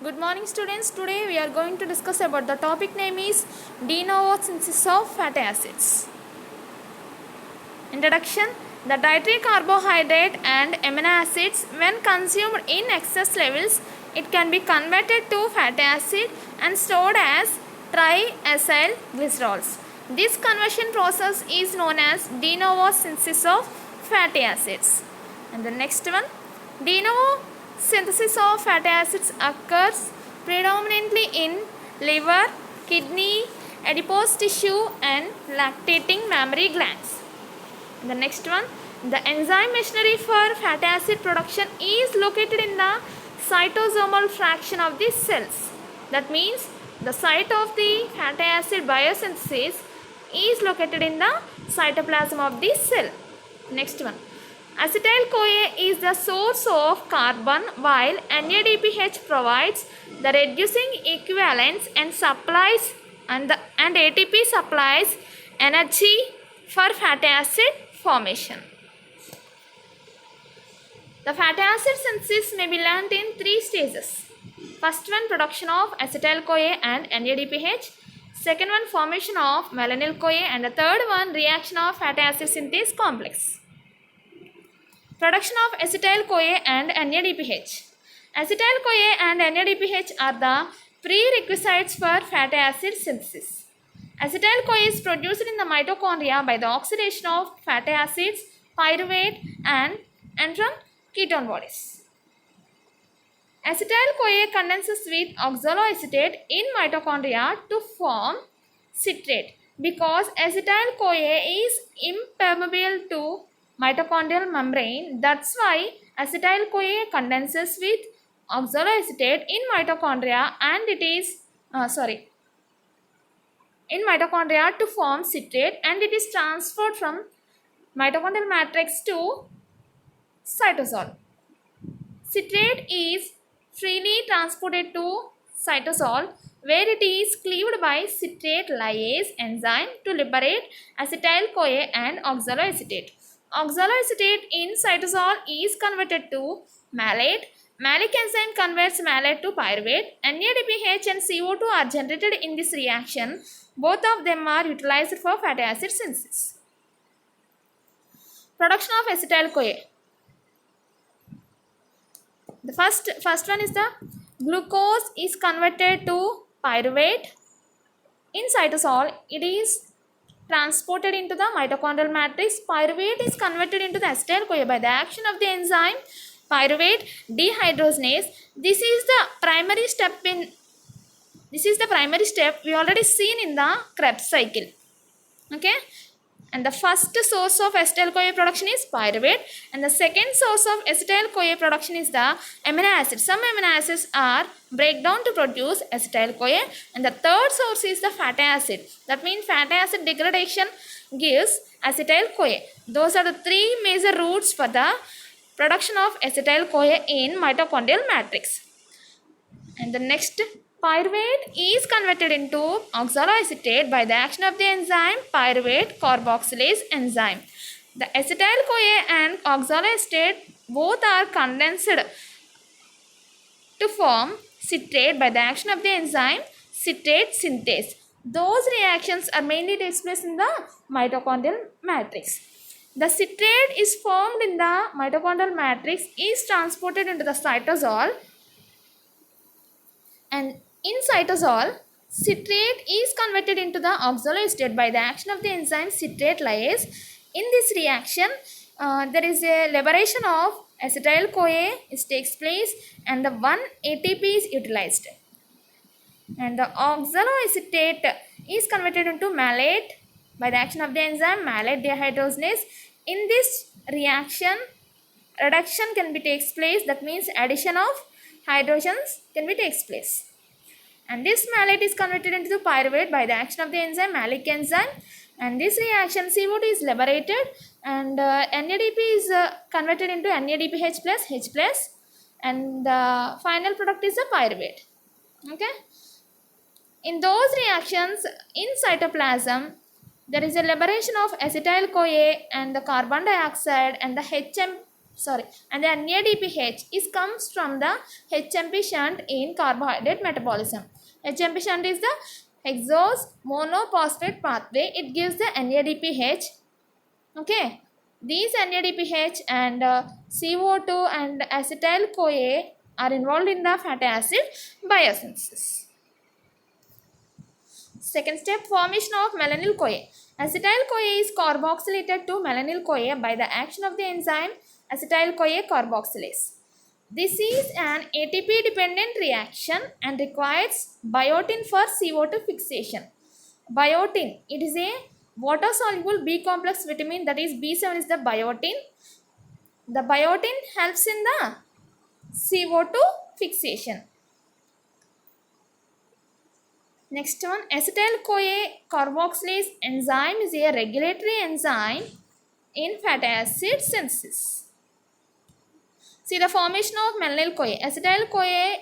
Good morning students. Today we are going to discuss about the topic name is de novo synthesis of fatty acids. Introduction. The dietary carbohydrate and amino acids when consumed in excess levels, it can be converted to fatty acid and stored as triacyl glycerols. This conversion process is known as de novo synthesis of fatty acids. And the next one, de novo synthesis of fatty acids occurs predominantly in liver, kidney, adipose tissue and lactating mammary glands. The next one, the enzyme machinery for fatty acid production is located in the cytosomal fraction of the cells. That means the site of the fatty acid biosynthesis is located in the cytoplasm of the cell. Next one, acetyl-CoA is the source of carbon while NADPH provides the reducing equivalents and supplies and ATP supplies energy for fatty acid formation. The fatty acid synthesis may be learnt in three stages. First one, production of acetyl-CoA and NADPH. Second one, formation of malonyl-CoA, and the third one, reaction of fatty acid synthase complex. Production of acetyl-CoA and NADPH. Acetyl-CoA and NADPH are the prerequisites for fatty acid synthesis. Acetyl-CoA is produced in the mitochondria by the oxidation of fatty acids, pyruvate and from ketone bodies. Acetyl-CoA condenses with oxaloacetate in mitochondria to form citrate. Because acetyl-CoA is impermeable to mitochondrial membrane, that's why acetyl-CoA condenses with oxaloacetate in mitochondria and it is in mitochondria to form citrate, and it is transferred from mitochondrial matrix to cytosol. Citrate is freely transported to cytosol where it is cleaved by citrate lyase enzyme to liberate acetyl-CoA and oxaloacetate. Oxaloacetate in cytosol is converted to malate. Malic enzyme converts malate to pyruvate. NADPH and CO2 are generated in this reaction. Both of them are utilized for fatty acid synthesis. Production of acetyl-CoA. The first one is the glucose is converted to pyruvate. In cytosol, it is transported into the mitochondrial matrix. Pyruvate is converted into the acetyl-CoA by the action of the enzyme pyruvate dehydrogenase. This is the primary step we already seen in the Krebs cycle. Okay, and the first source of acetyl-CoA production is pyruvate, and the second source of acetyl-CoA production is the amino acids. Some amino acids are break down to produce acetyl-CoA, and the third source is the fatty acid. That means fatty acid degradation gives acetyl-CoA. Those are the three major routes for the production of acetyl-CoA in mitochondrial matrix. And the next, pyruvate is converted into oxaloacetate by the action of the enzyme pyruvate carboxylase enzyme. The acetyl-CoA and oxaloacetate both are condensed to form citrate by the action of the enzyme citrate synthase. Those reactions are mainly takes place in the mitochondrial matrix. The citrate is formed in the mitochondrial matrix is transported into the cytosol, and in cytosol, citrate is converted into the oxaloacetate by the action of the enzyme citrate lyase. In this reaction, there is a liberation of acetyl-CoA takes place and the 1 ATP is utilized. And the oxaloacetate is converted into malate by the action of the enzyme malate dehydrogenase. In this reaction, reduction can be takes place. That means addition of hydrogens can be takes place. And this malate is converted into pyruvate by the action of the enzyme malic enzyme. And this reaction CO2 is liberated and NADP is converted into NADPH plus H plus, and the final product is a pyruvate. Okay. In those reactions in cytoplasm, there is a liberation of acetyl-CoA and the carbon dioxide and the HM and the NADPH is comes from the HMP shunt in carbohydrate metabolism. HMP shunt is the hexose monophosphate pathway. It gives the NADPH. Okay, these NADPH and CO2 and acetyl CoA are involved in the fatty acid biosynthesis. Second step, formation of malonyl CoA. Acetyl CoA is carboxylated to malonyl CoA by the action of the enzyme acetyl CoA carboxylase. This is an ATP dependent reaction and requires biotin for CO2 fixation. Biotin, it is a water soluble B complex vitamin, that is B7 is the biotin. The biotin helps in the CO2 fixation. Next one, acetyl CoA carboxylase enzyme is a regulatory enzyme in fatty acid synthesis. See the formation of malonyl CoA. Acetyl CoA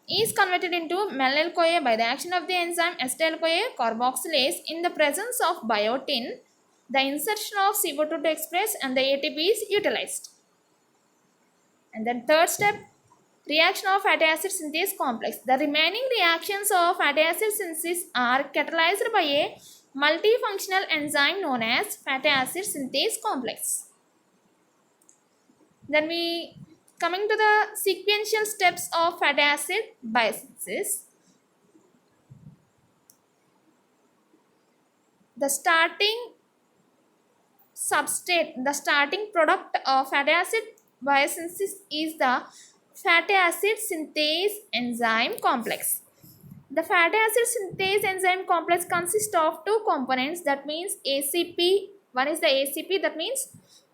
is converted into malonyl CoA by the action of the enzyme acetyl CoA carboxylase in the presence of biotin. The insertion of CO2 takes place and the ATP is utilized. And then third step, reaction of fatty acid synthase complex. The remaining reactions of fatty acid synthesis are catalyzed by a multifunctional enzyme known as fatty acid synthase complex. Then we coming to the sequential steps of fatty acid biosynthesis. The starting substrate, the starting product of fatty acid biosynthesis is the fatty acid synthase enzyme complex. The fatty acid synthase enzyme complex consists of two components, that means ACP. One is the ACP, that means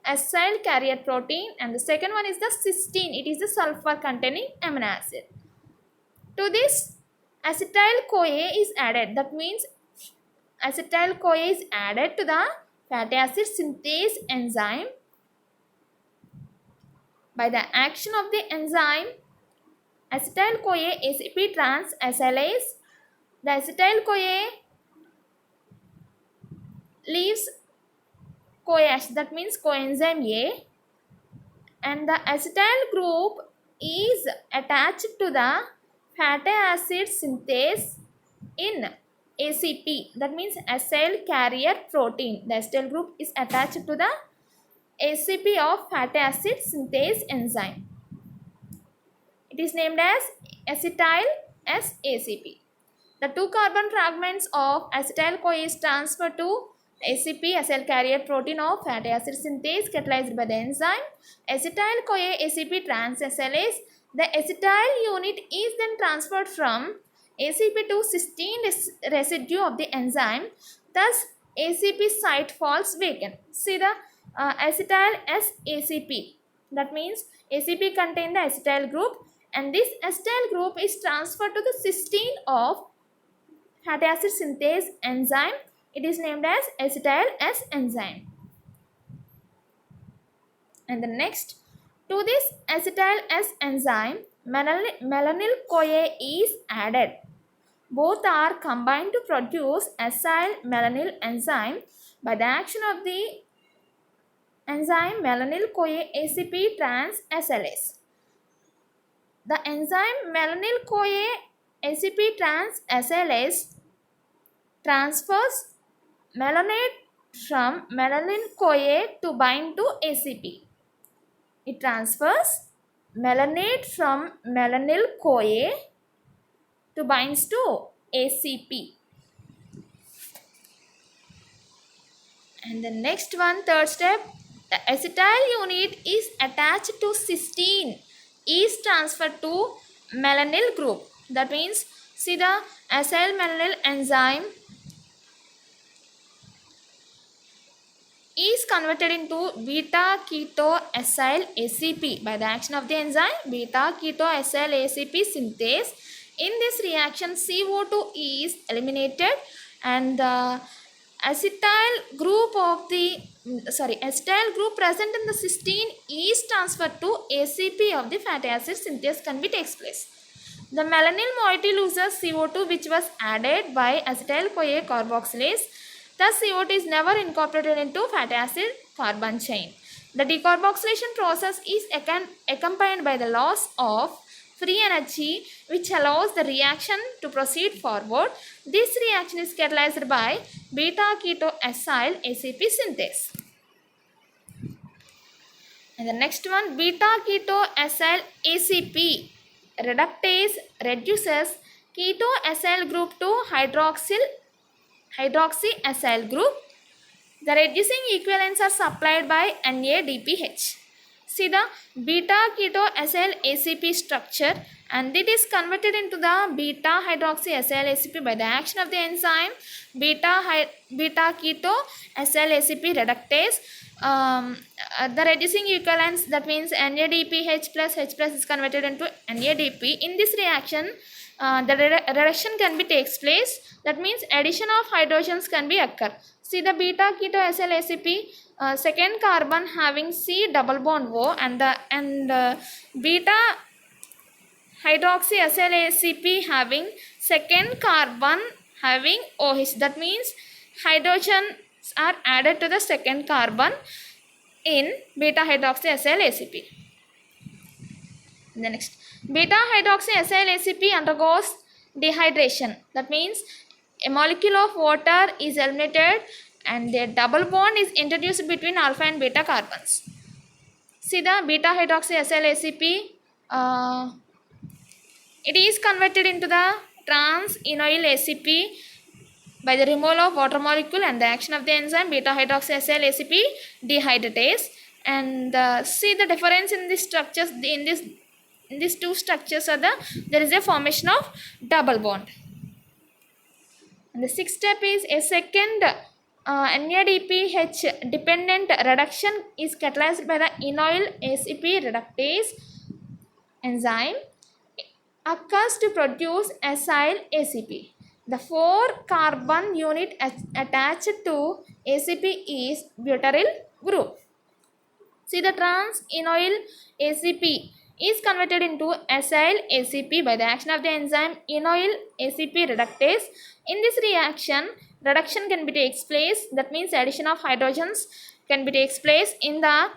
acyl carrier protein, and the second one is the cysteine. It is the sulfur containing amino acid. To this, acetyl CoA is added. That means acetyl CoA is added to the fatty acid synthase enzyme. By the action of the enzyme acetyl CoA ACP trans acylase, the acetyl CoA leaves CoA, that means coenzyme A, and the acetyl group is attached to the fatty acid synthase in ACP, that means acyl carrier protein. The acetyl group is attached to the ACP of fatty acid synthase enzyme. It is named as acetyl ACP. The two carbon fragments of acetyl CoA is transferred to ACP, acyl carrier protein of fatty acid synthase, catalyzed by the enzyme acetyl CoA ACP trans acylase. The acetyl unit is then transferred from ACP to cysteine residue of the enzyme. Thus, ACP site falls vacant. See the acetyl ACP. That means ACP contains the acetyl group, and this acetyl group is transferred to the cysteine of fatty acid synthase enzyme. It is named as acetyl enzyme. And the next, to this acetyl enzyme, malonyl CoA is added. Both are combined to produce acyl malonyl enzyme. By the action of the enzyme malonyl CoA ACP trans acylase. The enzyme malonyl CoA ACP trans acylase transfers malonate from malonyl CoA to bind to ACP. It transfers malonate from malonyl CoA to binds to ACP. And the next one, third step, the acetyl unit is attached to cysteine, is transferred to malonyl group. That means, see the acyl malonyl enzyme is converted into beta keto acyl ACP by the action of the enzyme beta keto acyl ACP synthase. In this reaction, CO2 is eliminated and the acetyl group present in the cysteine is transferred to ACP of the fatty acid synthase can be takes place. The malonyl moiety loses CO2 which was added by acetyl CoA carboxylase. Thus, CO2 is never incorporated into fatty acid carbon chain. The decarboxylation process is accompanied by the loss of free energy, which allows the reaction to proceed forward. This reaction is catalyzed by beta ketoacyl ACP synthase. And the next one, beta ketoacyl ACP reductase reduces ketoacyl group to hydroxyacyl group. The reducing equivalents are supplied by NADPH. See the beta ketoacyl ACP structure, and it is converted into the beta hydroxyacyl ACP by the action of the enzyme beta ketoacyl ACP reductase. The reducing equivalents, that means NADPH plus H plus is converted into NADP. In this reaction, the reduction can be takes place. That means addition of hydrogens can be occur. See the beta ketoacyl ACP, second carbon having C double bond O, and beta hydroxyacyl ACP having second carbon having OH. That means hydrogens are added to the second carbon in beta hydroxyacyl ACP. The next, beta hydroxyacyl ACP undergoes dehydration. That means a molecule of water is eliminated and a double bond is introduced between alpha and beta carbons. See the beta hydroxyacyl ACP, it is converted into the trans-enoyl ACP by the removal of water molecule and the action of the enzyme beta hydroxyacyl ACP dehydratase. And see the difference in these structures. In these two structures are there is a formation of double bond. And the sixth step is a second NADPH dependent reduction is catalyzed by the enoyl ACP reductase enzyme occurs to produce acyl ACP. The 4-carbon unit attached to ACP is butyryl group. See the trans-enoyl ACP is converted into acyl ACP by the action of the enzyme enoyl ACP reductase. In this reaction, reduction can be takes place. That means addition of hydrogens can be takes place in the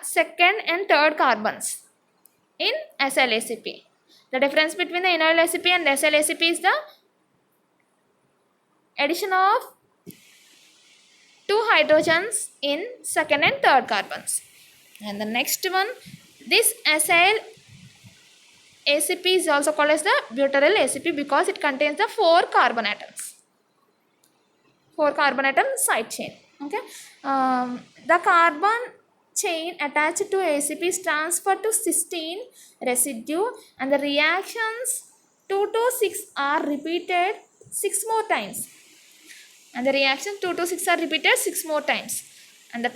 second and third carbons in acyl ACP. The difference between the enoyl ACP and acyl ACP is the addition of 2 hydrogens in second and third carbons. And the next one, this acyl ACP is also called as the butyryl ACP because it contains the 4 carbon atoms. 4 carbon atom side chain. Okay. The carbon chain attached to ACP is transferred to cysteine residue, and the reactions 2 to 6 are repeated 6 more times. And the reaction 2 to 6 are repeated 6 more times. And the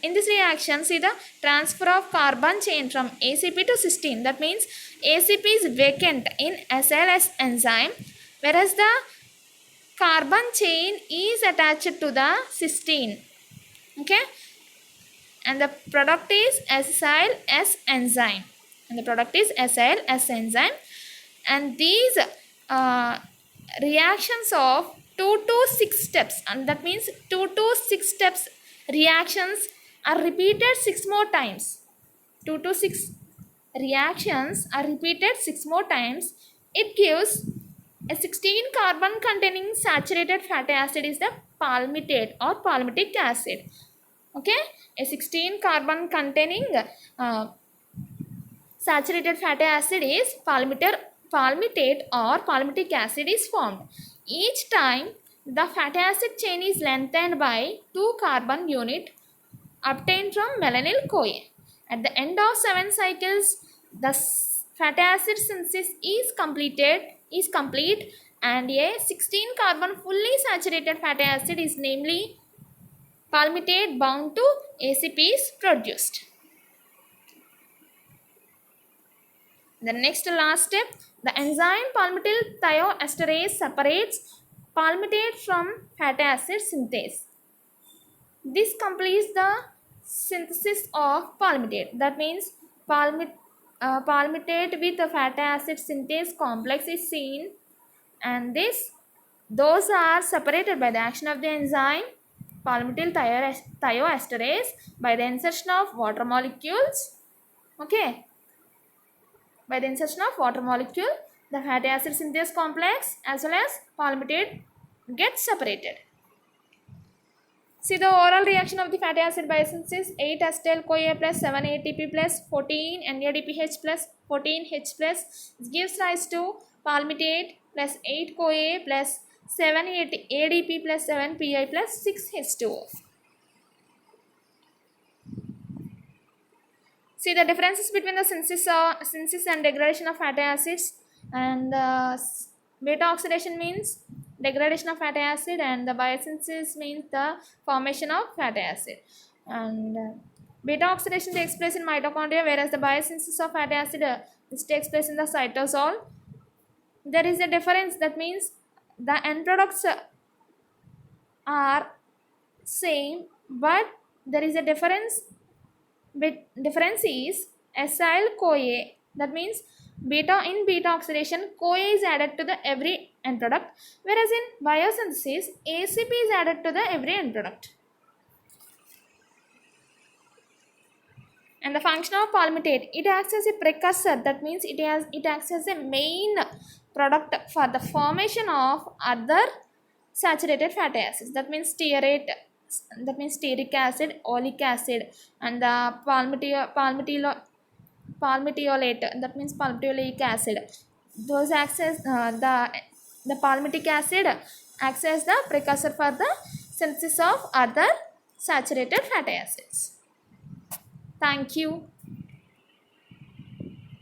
in this reaction, see the transfer of carbon chain from ACP to cysteine. That means ACP is vacant in acyl enzyme, whereas the carbon chain is attached to the cysteine. Okay. And the product is acyl S enzyme. And these reactions of 2 to 6 steps, and that means 2 to 6 steps reactions are repeated 6 more times. 2 to 6 reactions are repeated 6 more times. It gives a 16 carbon containing saturated fatty acid is the palmitate or palmitic acid. Okay, a 16 carbon containing saturated fatty acid is palmitate or palmitic acid is formed. Each time the fatty acid chain is lengthened by 2 carbon unit obtained from malonyl CoA. At the end of 7 cycles, the fatty acid synthesis is complete, and a 16 carbon fully saturated fatty acid is namely palmitate bound to ACP is produced. The next last step, the enzyme palmityl thioesterase separates palmitate from fatty acid synthase. This completes the synthesis of palmitate. That means palmitate with the fatty acid synthase complex is seen, and those are separated by the action of the enzyme palmitoyl thioesterase by the insertion of water molecules. Okay, by the insertion of water molecule, the fatty acid synthase complex as well as palmitate get separated. See the oral reaction of the fatty acid biosynthesis: 8 acetyl-CoA plus 7 ATP plus 14 NADPH plus 14 H plus gives rise to palmitate plus 8 CoA plus 7 ADP plus 7 Pi plus 6 H2O. See the differences between the synthesis and degradation of fatty acids. And beta oxidation means degradation of fatty acid, and the biosynthesis means the formation of fatty acid. And beta oxidation takes place in mitochondria, whereas the biosynthesis of fatty acid this takes place in the cytosol. There is a difference, that means the end products are same, but there is a difference. Difference is acyl-CoA, that means in beta oxidation CoA is added to the every end product, whereas in biosynthesis ACP is added to the every end product. And the function of palmitate: it acts as a precursor, that means it acts as a main product for the formation of other saturated fatty acids, that means stearate, that means stearic acid, oleic acid, and the palmitoylate, that means palmitoleic acid. Those acts as the palmitic acid acts as the precursor for the synthesis of other saturated fatty acids. Thank you.